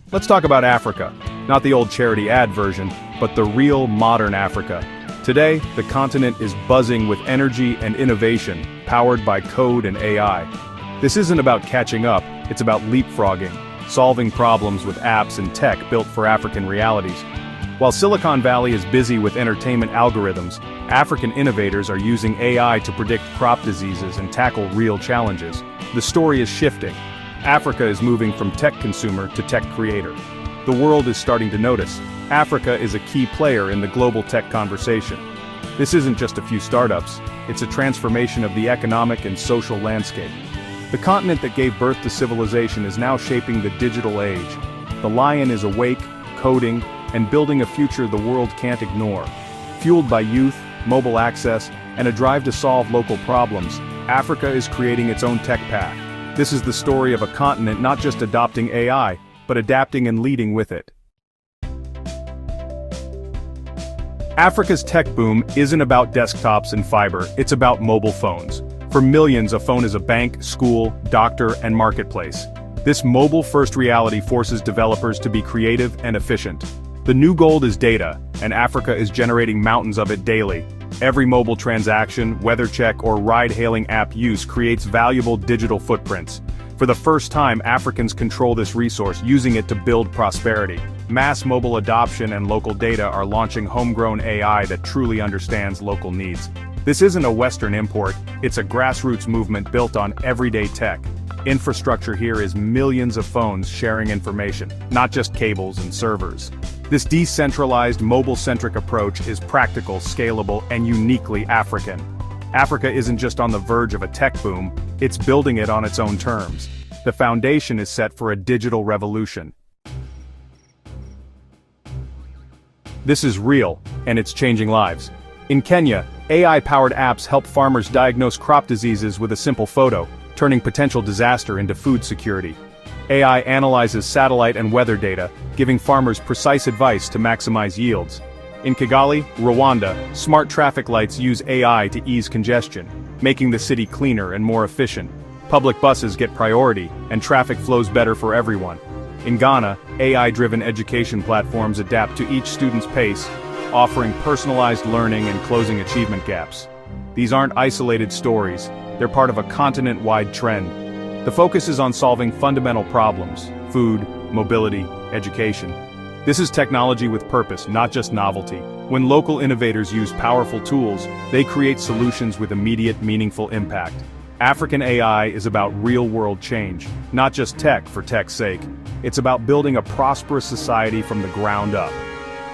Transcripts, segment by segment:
Let's talk about Africa. Not the old charity ad version, but the real modern Africa. Today, the continent is buzzing with energy and innovation, powered by code and AI. This isn't about catching up, it's about leapfrogging, solving problems with apps and tech built for African realities. While Silicon Valley is busy with entertainment algorithms, African innovators are using AI to predict crop diseases and tackle real challenges. The story is shifting. Africa is moving from tech consumer to tech creator. The world is starting to notice. Africa is a key player in the global tech conversation. This isn't just a few startups, it's a transformation of the economic and social landscape. The continent that gave birth to civilization is now shaping the digital age. The lion is awake, coding, and building a future the world can't ignore. Fueled by youth, mobile access, and a drive to solve local problems, Africa is creating its own tech path. This is the story of a continent not just adopting AI, but adapting and leading with it. Africa's tech boom isn't about desktops and fiber, it's about mobile phones. For millions, a phone is a bank, school, doctor, and marketplace. This mobile-first reality forces developers to be creative and efficient. The new gold is data, and Africa is generating mountains of it daily. Every mobile transaction, weather check, or ride-hailing app use creates valuable digital footprints. For the first time, Africans control this resource, using it to build prosperity. Mass mobile adoption and local data are launching homegrown AI that truly understands local needs. This isn't a Western import, it's a grassroots movement built on everyday tech. Infrastructure here is millions of phones sharing information, not just cables and servers. This decentralized, mobile-centric approach is practical, scalable, and uniquely African. Africa isn't just on the verge of a tech boom, it's building it on its own terms. The foundation is set for a digital revolution. This is real, and it's changing lives. In Kenya, AI-powered apps help farmers diagnose crop diseases with a simple photo, turning potential disaster into food security. AI analyzes satellite and weather data, giving farmers precise advice to maximize yields. In Kigali, Rwanda, smart traffic lights use AI to ease congestion, making the city cleaner and more efficient. Public buses get priority, and traffic flows better for everyone. In Ghana, AI-driven education platforms adapt to each student's pace, offering personalized learning and closing achievement gaps. These aren't isolated stories, they're part of a continent-wide trend. The focus is on solving fundamental problems: food, mobility, education. This is technology with purpose, not just novelty. When local innovators use powerful tools, they create solutions with immediate, meaningful impact. African AI is about real-world change, not just tech for tech's sake. It's about building a prosperous society from the ground up.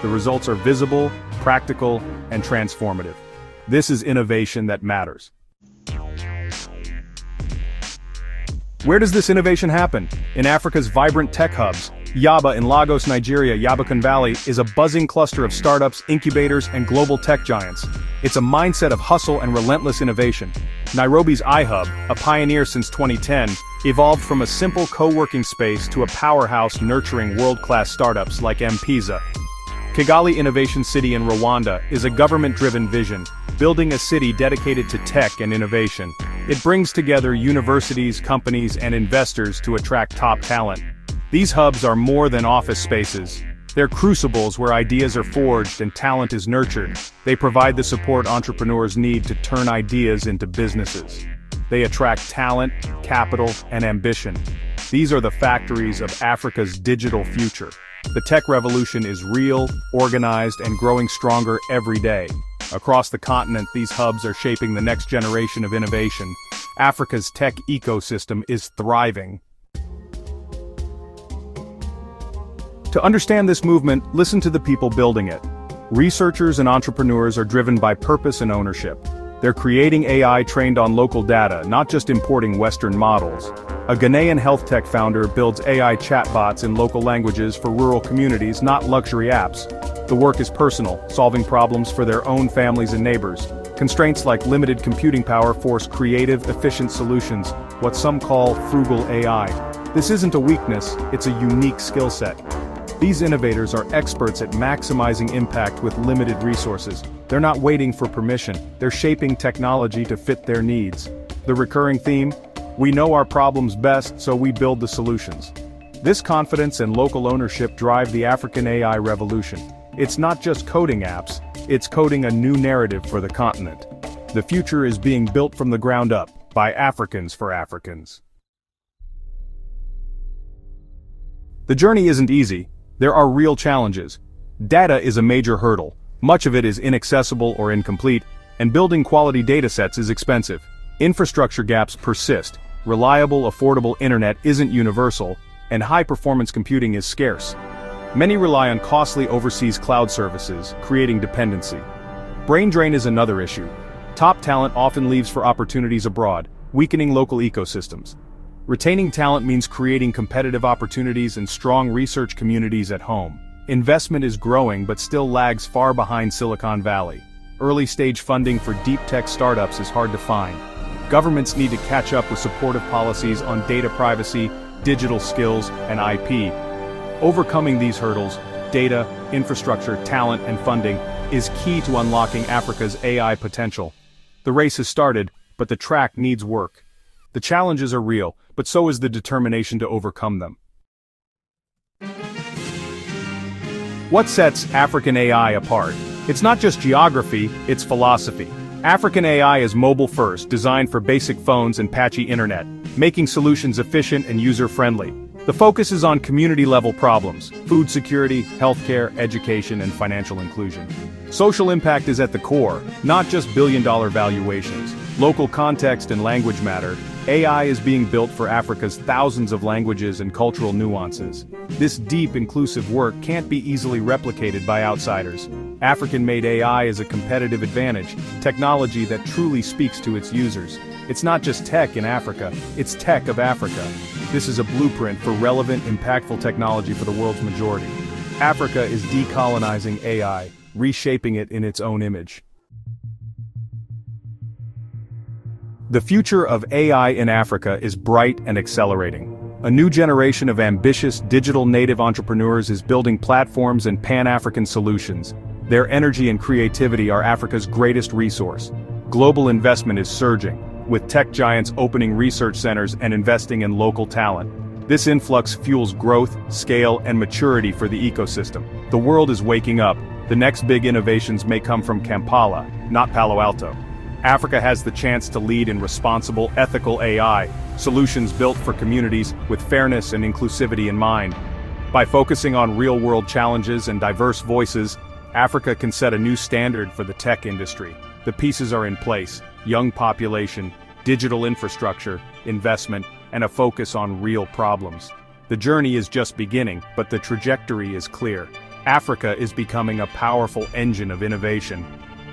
The results are visible, practical, and transformative. This is innovation that matters. Where does this innovation happen? In Africa's vibrant tech hubs. Yaba in Lagos, Nigeria, Yaba Valley is a buzzing cluster of startups, incubators, and global tech giants. It's a mindset of hustle and relentless innovation. Nairobi's iHub, a pioneer since 2010, evolved from a simple co-working space to a powerhouse nurturing world-class startups like M-Pesa. Kigali Innovation City in Rwanda is a government-driven vision, building a city dedicated to tech and innovation. It brings together universities, companies, and investors to attract top talent. These hubs are more than office spaces. They're crucibles where ideas are forged and talent is nurtured. They provide the support entrepreneurs need to turn ideas into businesses. They attract talent, capital, and ambition. These are the factories of Africa's digital future. The tech revolution is real, organized, and growing stronger every day. Across the continent, these hubs are shaping the next generation of innovation. Africa's tech ecosystem is thriving. To understand this movement, listen to the people building it. Researchers and entrepreneurs are driven by purpose and ownership. They're creating AI trained on local data, not just importing Western models. A Ghanaian health tech founder builds AI chatbots in local languages for rural communities, not luxury apps. The work is personal, solving problems for their own families and neighbors. Constraints like limited computing power force creative, efficient solutions, what some call frugal AI. This isn't a weakness, it's a unique skill set. These innovators are experts at maximizing impact with limited resources. They're not waiting for permission, they're shaping technology to fit their needs. The recurring theme? We know our problems best, so we build the solutions. This confidence and local ownership drive the African AI revolution. It's not just coding apps, it's coding a new narrative for the continent. The future is being built from the ground up, by Africans for Africans. The journey isn't easy. There are real challenges. Data is a major hurdle. Much of it is inaccessible or incomplete, and building quality datasets is expensive. Infrastructure gaps persist. Reliable, affordable internet isn't universal, and high-performance computing is scarce. Many rely on costly overseas cloud services, creating dependency. Brain drain is another issue. Top talent often leaves for opportunities abroad, weakening local ecosystems. Retaining talent means creating competitive opportunities and strong research communities at home. Investment is growing but still lags far behind Silicon Valley. Early-stage funding for deep tech startups is hard to find. Governments need to catch up with supportive policies on data privacy, digital skills, and IP. Overcoming these hurdles, data, infrastructure, talent, and funding, is key to unlocking Africa's AI potential. The race has started, but the track needs work. The challenges are real, but so is the determination to overcome them. What sets African AI apart? It's not just geography, it's philosophy. African AI is mobile-first, designed for basic phones and patchy internet, making solutions efficient and user-friendly. The focus is on community-level problems: food security, healthcare, education, and financial inclusion. Social impact is at the core, not just billion-dollar valuations. Local context and language matter. AI is being built for Africa's thousands of languages and cultural nuances. This deep, inclusive work can't be easily replicated by outsiders. African-made AI is a competitive advantage, technology that truly speaks to its users. It's not just tech in Africa, it's tech of Africa. This is a blueprint for relevant, impactful technology for the world's majority. Africa is decolonizing AI, reshaping it in its own image. The future of AI in Africa is bright and accelerating. A new generation of ambitious digital native entrepreneurs is building platforms and Pan-African solutions. Their energy and creativity are Africa's greatest resource. Global investment is surging, with tech giants opening research centers and investing in local talent. This influx fuels growth, scale, and maturity for the ecosystem. The world is waking up. The next big innovations may come from Kampala, not Palo Alto. Africa has the chance to lead in responsible, ethical AI, solutions built for communities with fairness and inclusivity in mind. By focusing on real-world challenges and diverse voices, Africa can set a new standard for the tech industry. The pieces are in place: young population, digital infrastructure, investment, and a focus on real problems. The journey is just beginning, but the trajectory is clear. Africa is becoming a powerful engine of innovation.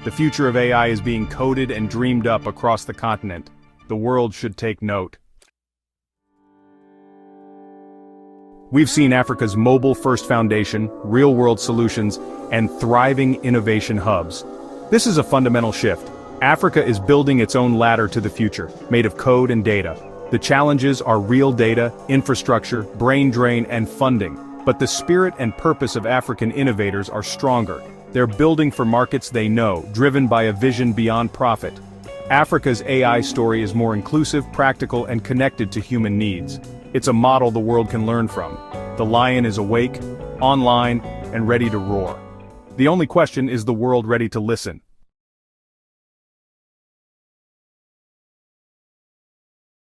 The future of AI is being coded and dreamed up across the continent. The world should take note. We've seen Africa's mobile-first foundation, real-world solutions, and thriving innovation hubs. This is a fundamental shift. Africa is building its own ladder to the future, made of code and data. The challenges are real data, infrastructure, brain drain, and funding. But the spirit and purpose of African innovators are stronger. They're building for markets they know, driven by a vision beyond profit. Africa's AI story is more inclusive, practical, and connected to human needs. It's a model the world can learn from. The lion is awake, online, and ready to roar. The only question is the world ready to listen.